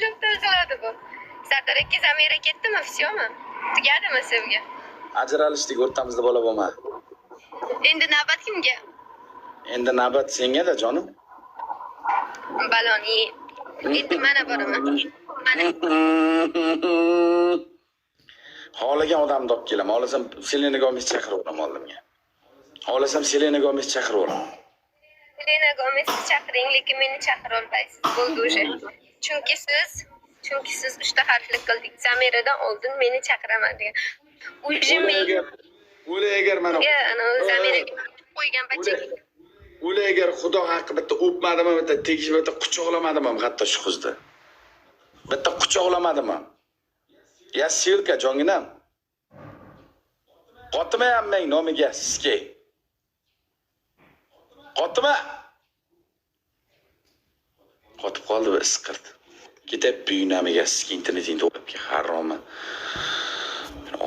Qanday qiladi bu? Sardor aka Zamira ketdimi? Всёmi? Tugadimi sevgi? Ajralishdik o'rtamizda bola bo'lma. Endi navbat kimga? Endi navbat senga-da jonim. Baloni. Endi mana boraman. Mana. Xohlagan odamni olib kelaman. Xohlasam Selena Gomez chaqiraman oldimga. Xohlasam Selena Gomez chaqiraman. Selena Gomez chaqiring, lekin meni chaqira olmaysiz. Bo'ldi o'sha. Chunki siz 3 ta harfli qildik. Zamiradan oldin meni chaqiraman degan. Agar mana Zamiraga qo'ygan bachcha. Agar Xudo haqqi bitta o'pmadimi, bitta tegishib, bitta quchoqlamadimi hatto shu qizni. Bitta quchoqlamadimi? Ya Silka jonginam. Qotmayapman nomiga sizga. Qotma. Qotib qoldi va isqirdi. Ketib buyunamiga sizga interneting to'g'rilab ke haromi.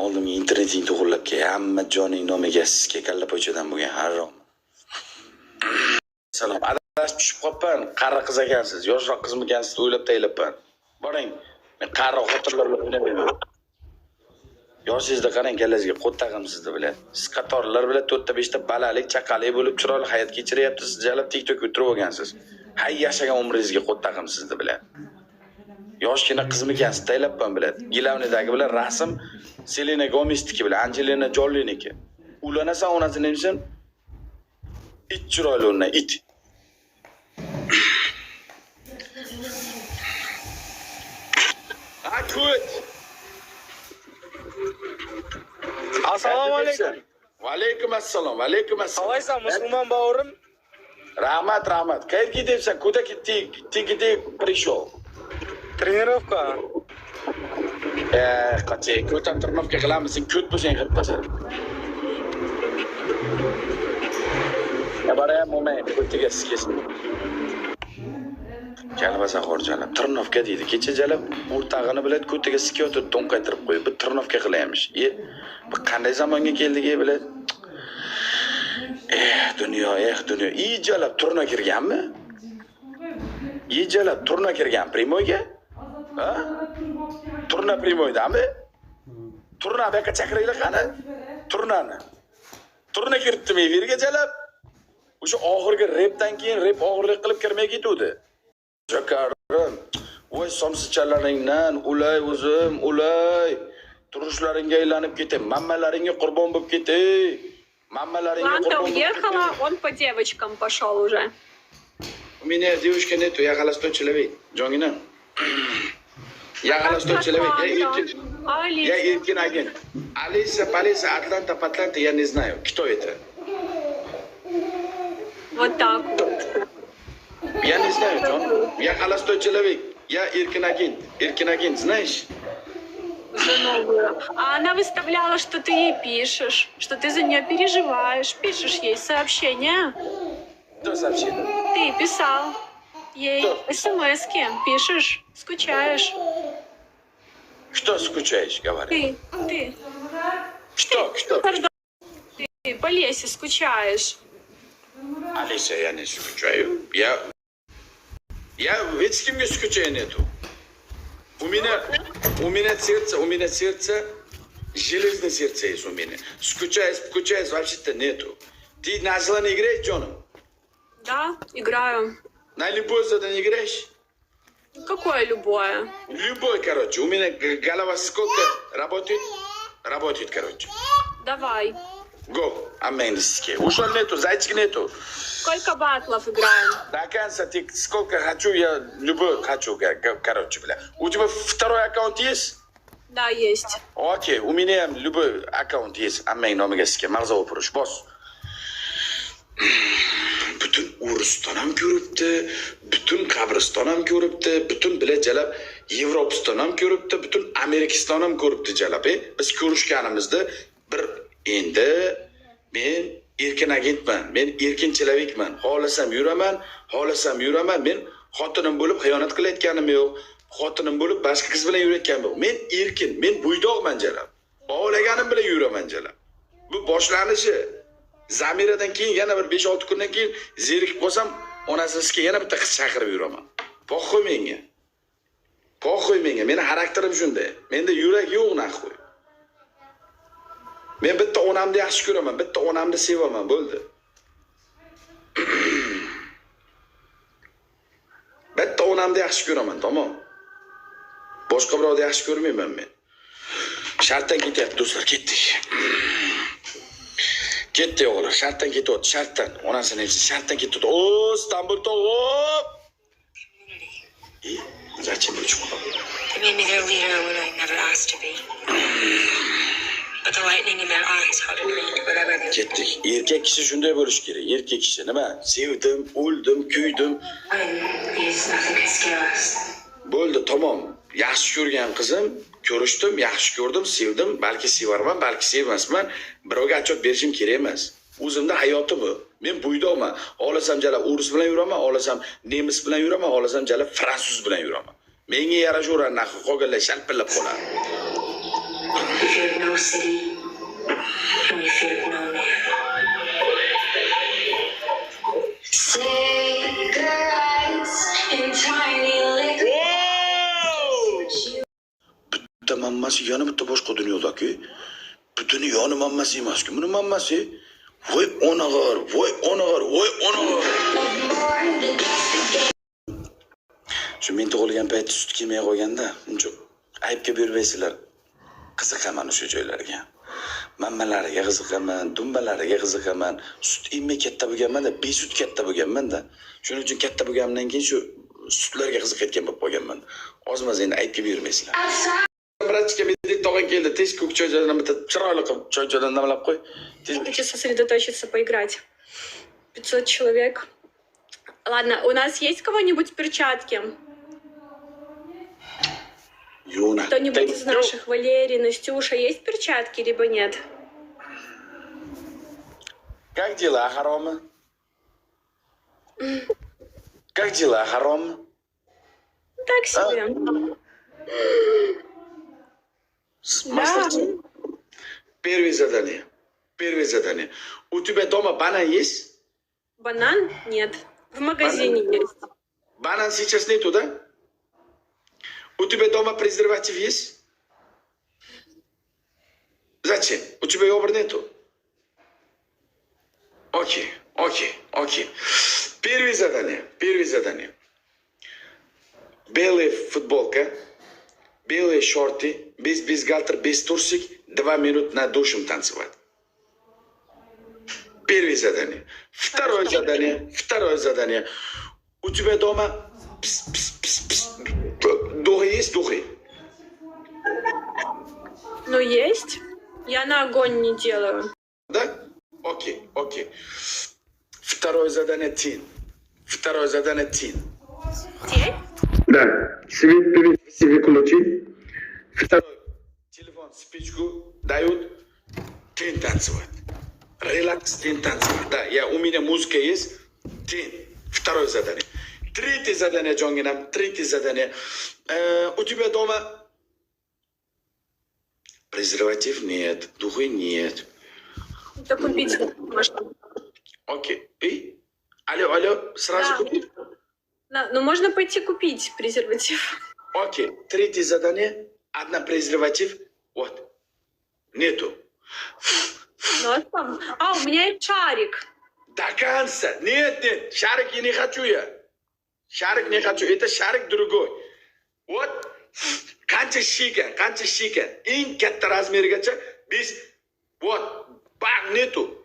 Oldimga interneting to'g'rilab ke hamma joning nomiga sizga kalla pochadan bo'lgan harom. Salom, adashib tushib qolibman. Qari qiz ekansiz, yoshroq qizmikansiz deb o'ylab tayilibman. Boring. Men qari xotirlar bilan o'ynamayman. Yoshingizda qarang, kallasiga qo't taqimsizda bilan. Siz qatorlar bilan 4 ta 5 ta balalik, chaqalik bo'lib chiroyli hayot kechiryapsiz. Siz jalab TikTok o'tirib olgansiz. Hay yashagan umringizga qo't taqimsizda bilan. Yoshgina qizmikansiz taylabman bilan. Gilavnidagi bilan rasm Selena Gomezniki bilan Angelina Jolie'niki. Ulanasan onasi nemisan? It chiroyli undan it. Akut. Assalomu alaykum. Va alaykum assalom. Va alaykum assalom. Qalaysan musulmon baurim? Rahmat. Qayerga ketyapsan? Kuda ketdi, пришел. Тренировка. Qachon ko'tan trenirovka qilamiz, sen ko't bo'lsang qilib tasar. Baraya moment, ko'tiga skesin. Jalbasa xorjalab, trenirovka deydi. Kecha jalab o'rtag'ini bilan ko'tiga skiyotib to'nqaytirib qo'yib, bu trenirovka qilaymish. Bu qanday zamonga keldik bilan? Dunyo. Ijalab turna kirganmi? Ijalab turna kirgan primoyga? Ha? Turna primoydami? Turna baka chaqiraylar qani? Turnani. Turna kiritdimi efirga jalab? O'sha oxirgi repdan keyin rep og'irlik qilib kirmay ketuvdi. Jakarim, voy somsichalaringdan ulay o'zim, ulay. Turishlaringga aylanib ketay, mammalaringga qurbon bo'lib ketay. Ланта уехала, он по девочкам пошел уже. У меня девушка нету, я холостой человек. Джонгина. Я холостой человек. Я Иркин агент. Алиса, Атланта, я не знаю. Кто это? Вот так вот. Я не знаю, Джон. Я холостой человек. Я Иркин агент, знаешь? А она выставляла, что ты ей пишешь, что ты за нее переживаешь, пишешь ей сообщения. Кто сообщение? Ты писал ей смс-ки, пишешь, скучаешь. Что скучаешь, говори? Ты. Что? Ты по лесе скучаешь. Алиса, я не скучаю. Я ведь с кем не скучаю нету. У меня сердце, железное сердце есть у меня. Скучаешь, вообще-то нету. Ты на зло не играешь, Джоном? Да, играю. На любое задание играешь? Какое любое? Любой, короче. У меня голова сколько работает? Работает, короче. Давай. Го, аменский. Ушел нету, зайчик нету. Сколько батлов играем? До конца ты сколько хочу, я любой хочу, короче, бля. У тебя второй аккаунт есть? Да, есть. Окей, у меня любой аккаунт есть. Амен, номерский. Мазал пруш, босс. Bütün Uruston ham ko'ribdi, bütün Qabriston ham ko'ribdi, bütün bilet jalab Yevropiston ham ko'ribdi, bütün Amerikiston ham ko'ribdi jalab. Biz ko'rishganimizda bir endi men erkin agentman, men erkin человекman. Xohlasam yuraman, men xotinim bo'lib xiyonat qilayotganim yo'q. Xotinim bo'lib boshqa qiz bilan yurayotganim yo'q. Men erkin, men bo'ydoqman jalab. Xohlaganim bilan yuraman jalab. Bu boshlanishi. Zamiradan keyin yana bir 5-6 kundan keyin zerikib qolsam, onasizga yana bitta qiz chaqirib yuraman. Boqqa menga. Po'xo'y menga, meni xarakterim shunday. Menda yurak yo'q naxo'y. Men bitta onamni yaxshi ko'raman, bitta onamni sevaman, bo'ldi. Bitta onamni yaxshi ko'raman, tamom. Boshqa birovni yaxshi ko'rmayman men. Shartdan ketyapti, do'stlar, ketdik. Ketdi o'g'li, shartdan ketyapti, shartdan. Onasini esa shartdan ketyapti. O, Istanbul hop. Zachем uchun? They made me their leader when I never asked to be. But the lightning in their eyes had agreed whatever they were. Ketdik. Erkak kishi shunday bo'lish kerak. Erkak kishi nima? Sevdim, o'ldim, kuydim. These nothing could scare us. Bo'ldi, tamom. Yaxshi ko'rgan qizim, ko'rishdim, yaxshi ko'rdim, sevdim, balki sevarman, balki sevmasman. Birovga achot berishim kerak emas. O'zimda hayoti bu. Men buydoqman. Xohlasam jala o'rus bilan yuraman, xohlasam nemis bilan yuraman, xohlasam jala fransuz bilan yuraman. Menga yarashaverar narxi qolganlar shalpillab qoladi. We feared no city, and we feared no man. Cigarettes in tiny liquor. Bitta mammasi yana bitta boshqa dunyoda-ku. Butuni yoni mammasi emas-ku. Buni mammasi voy onag'ar, voy onag'ar, voy onag'ar. Shu men tug'ilgan paytda sut kelmay qolganda, uncha aybga bermaysizlar. Qiziqaman o'sha joylarga. Mammalariga qiziqaman, dumbalariga qiziqaman. Sut immay katta bo'lganman-da, besut katta bo'lganman-da. Shuning uchun katta bo'lganimdan keyin shu sutlarga qiziqayotgan bo'lib qolganman. Ozmaz endi aybga bermaysizlar. Bratchika medit tog'ang keldi, tez ko'k choydan bitta chiroyli qilib choydan namlab qo'y. Хочу сосредоточиться, поиграть. 500 человек. Ладно, у нас есть кого-нибудь перчатки? Yo'na. Кто-нибудь из наших, Валерий, Настюша, есть перчатки, либо нет? Как дела, Харома? Как дела, Харома? Так себе. Мастер. Первое задание. Первое задание. У тебя дома банан есть? Банан? Нет. В магазине есть. Банан сейчас нету, да? У тебя дома презерватив есть? Зачем? У тебя его нету? Окей, окей, окей. Первое задание. Первое задание. Белая футболка, белые шорты, без бюстгальтер, без трусик, 2 минуты над душем танцевать. Первое задание. Второе задание. Второе задание. У тебя дома духи есть? Духи? Ну, есть. Я на огонь не делаю. Да? Окей, окей. Второе задание тин. Второе задание тин. Тень? Да. Свет перевести выключи. Второй. Телефон, спичку дают. Тин танцевать. Релакс, тин танцевать. Да, у меня музыка есть. Тин. Второе задание. Третье задание, Джонгинам. Третье задание. У тебя дома презерватив нет, духи нет. Это купить можно. Окей. И? Алло, сразу Да. купить? Ну, можно пойти купить презерватив. Окей. Третье задание. Одна презерватив. Вот. Нету. Ну, а там? А, у меня есть шарик. До конца. Нет. Шарик я не хочу я. Шарик не хочу. Это шарик другой. Вот. Qancha shikan. Eng katta razmerigacha biz вот bag netu.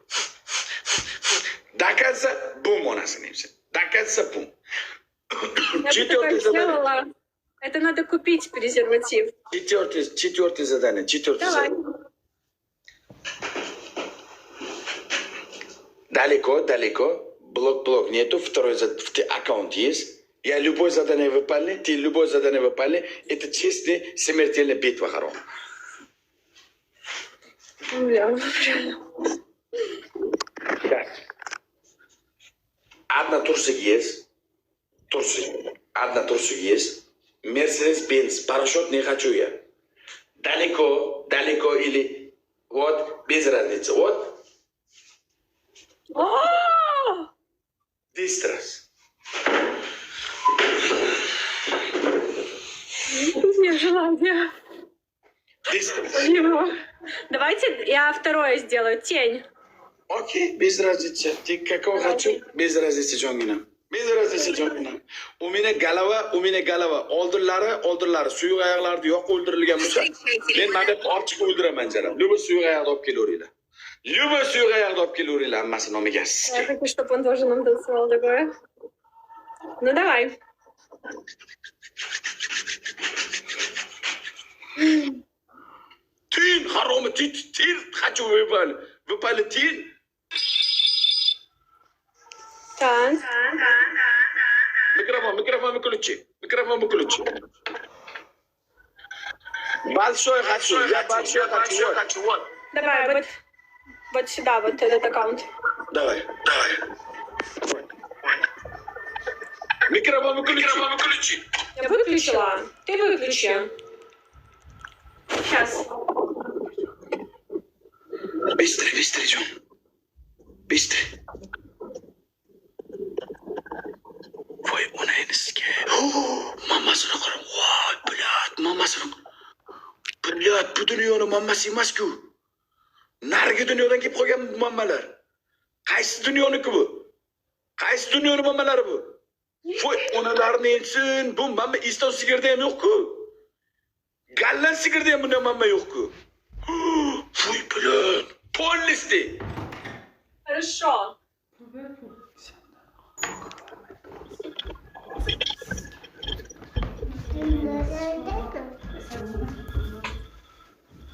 До конца бум onasini hepsi. До конца бум. Я бы такая сделала. Это надо купить презерватив. Четвертое задание. Давай. Далеко. Блок нету. Второй аккаунт есть. Я любое задание выполнил, ты любое задание выполнил. Это честная смертельная битва, Харон. Бля. Одна турсик есть. Одна турсик есть. Мерседес-Бенц. Парашют не хочу я. Далеко или вот без разницы. Вот. Дистрас. желание. Его. Давайте я второе сделаю. Тень. Okey, bez razlicha. Tek kakao хочу, bez razlicha jongina. Bez razlicha jongina. U meni galava. Oldinlari suyuq oyoqlarni yo'q o'ldirilgan bo'lsa, men mana bu olib chiqib o'ldiraman jalab. Люба suyuq oyoqni olib kelaveringlar. Люба suyuq oyoqni olib kelaveringlar, hammasi nomiga Я sizga. хочу, чтобы он тоже нам танцевал такое. Ну давай. Tin, haromi, tin, хочу выпали tin. Танц. Микрофон выключи. Большой хочу, я большой хочу. Вот. Давай, вот сюда, вот этот аккаунт. Давай. Микрофон выключи. Я выключила. Ты выключи. Сейчас. Быстрее, Джон. Быстрее. Voy, ona enisiga. Mammasini qara. Voy, bilat, mammasini. Bilat, bu dunyoni mammasi emas-ku. Narigi dunyodan kelib qolgan mammalar. Qaysi dunyoniki bu? Qaysi dunyoni mammalari bu? Voy, onalarni ensin, bu mamma iston sigirda ham yo'q-ku. Gallan sigirda ham bunday mamma yo'q-ku. Voy, bilat, polnisdi. Хорошо.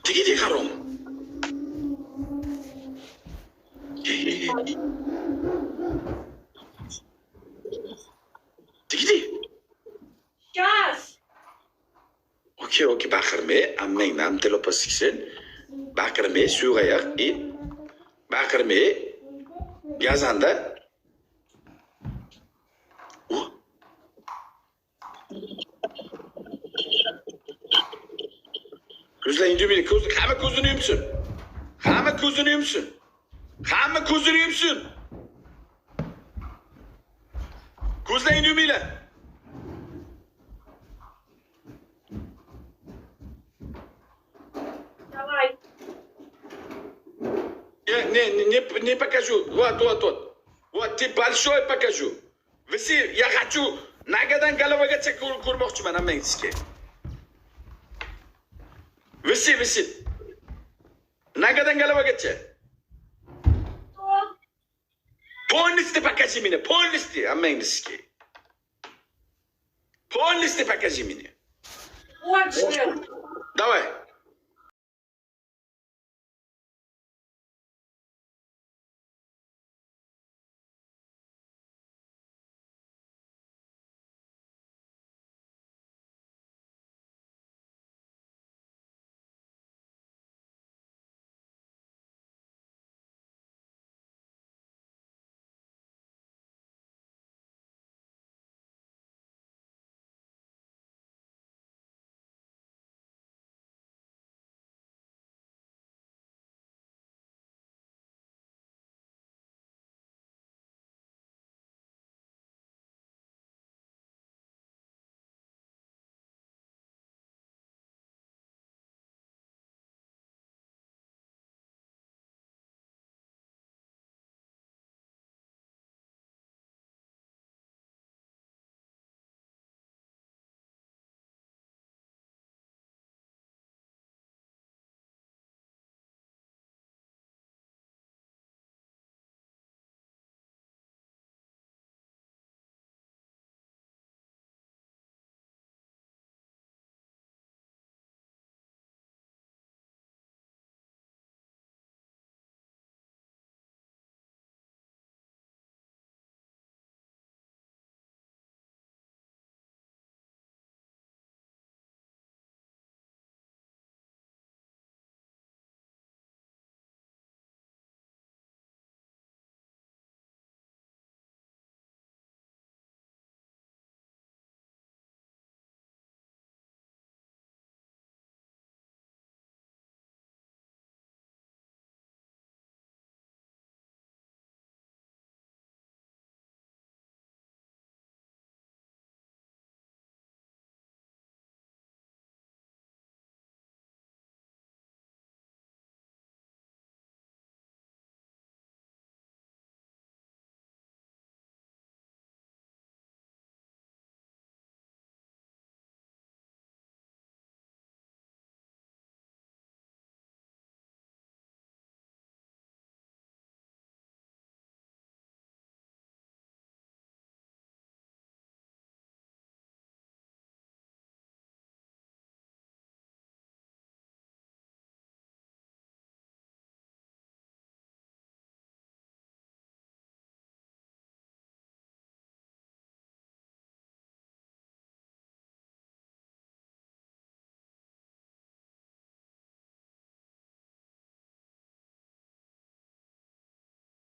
Tigi harom. Tigi. Сейчас. Okey, baqirmay, ammangdan telopas siksin. Baqirmay, suyuq oyoq и baqirmay, gazanda. Ko'zlaring yuming, hamma ko'zini yumsin. Ko'zlaringni yuminglar. Давай. Не покажу. Вот. Вот, ты большой покажу. Вisi, я хочу nagadan galavagacha ko'rmoqchiman hammangizga. Visi. Nagadan galavagacha. Полностью покажи меня, hammangizga. Полностью покажи меня. Вот же. Давай.